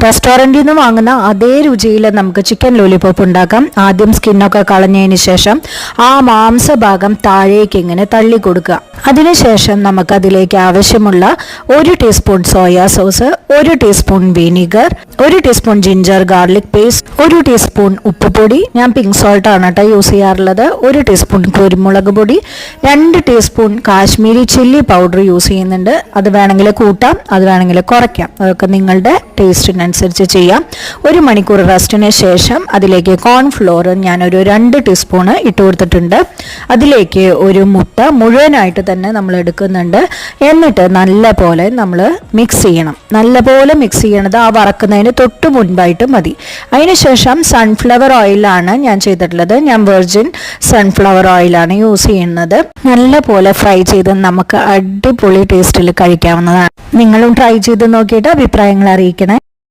റെസ്റ്റോറൻറ്റിൽ നിന്ന് വാങ്ങുന്ന അതേ രുചിയിൽ നമുക്ക് ചിക്കൻ ലോലിപോപ്പ് ഉണ്ടാക്കാം. ആദ്യം സ്കിന്നൊക്കെ കളഞ്ഞതിന് ശേഷം ആ മാംസഭാഗം താഴേക്ക് ഇങ്ങനെ തള്ളി കൊടുക്കുക. അതിനുശേഷം നമുക്ക് അതിലേക്ക് ആവശ്യമുള്ള 1 teaspoon soya sauce, 1 teaspoon vinegar, 1 teaspoon ginger garlic paste, 1 teaspoon ഉപ്പുപൊടി, ഞാൻ പിങ്ക് സോൾട്ട് ആണ് കേട്ടോ യൂസ് ചെയ്യാറുള്ളത്, 1 ടീസ്പൂൺ കുരുമുളക് പൊടി, 2 teaspoon Kashmiri chilli powder use ചെയ്യുന്നുണ്ട്. അത് വേണമെങ്കിൽ കൂട്ടാം, അത് വേണമെങ്കിൽ കുറയ്ക്കാം, അതൊക്കെ നിങ്ങളുടെ ടേസ്റ്റിനനുസരിച്ച് ചെയ്യാം. 1 മണിക്കൂർ റെസ്റ്റിന് ശേഷം അതിലേക്ക് കോൺഫ്ലോർ ഞാനൊരു 2 ടീസ്പൂണ് ഇട്ട് കൊടുത്തിട്ടുണ്ട്. അതിലേക്ക് ഒരു മുട്ട മുഴുവനായിട്ട് തന്നെ നമ്മൾ എടുക്കുന്നുണ്ട്. എന്നിട്ട് നല്ല പോലെ നമ്മൾ മിക്സ് ചെയ്യണം. നല്ലപോലെ മിക്സ് ചെയ്യണത് ആ വറക്കുന്നതിന് തൊട്ട് മുൻപായിട്ട് മതി. അതിനുശേഷം സൺഫ്ലവർ ഓയിലാണ് ഞാൻ ചെയ്തിട്ടുള്ളത്. ഞാൻ വെർജിൻ സൺഫ്ലവർ ഓയിലാണ് യൂസ് ചെയ്യുന്നത്. നല്ല പോലെ ഫ്രൈ ചെയ്ത് നമുക്ക് അടിപൊളി ടേസ്റ്റിൽ കഴിക്കാവുന്നതാണ്. നിങ്ങളും ട്രൈ ചെയ്ത് നോക്കിയിട്ട് അഭിപ്രായങ്ങൾ അറിയിക്കണേ.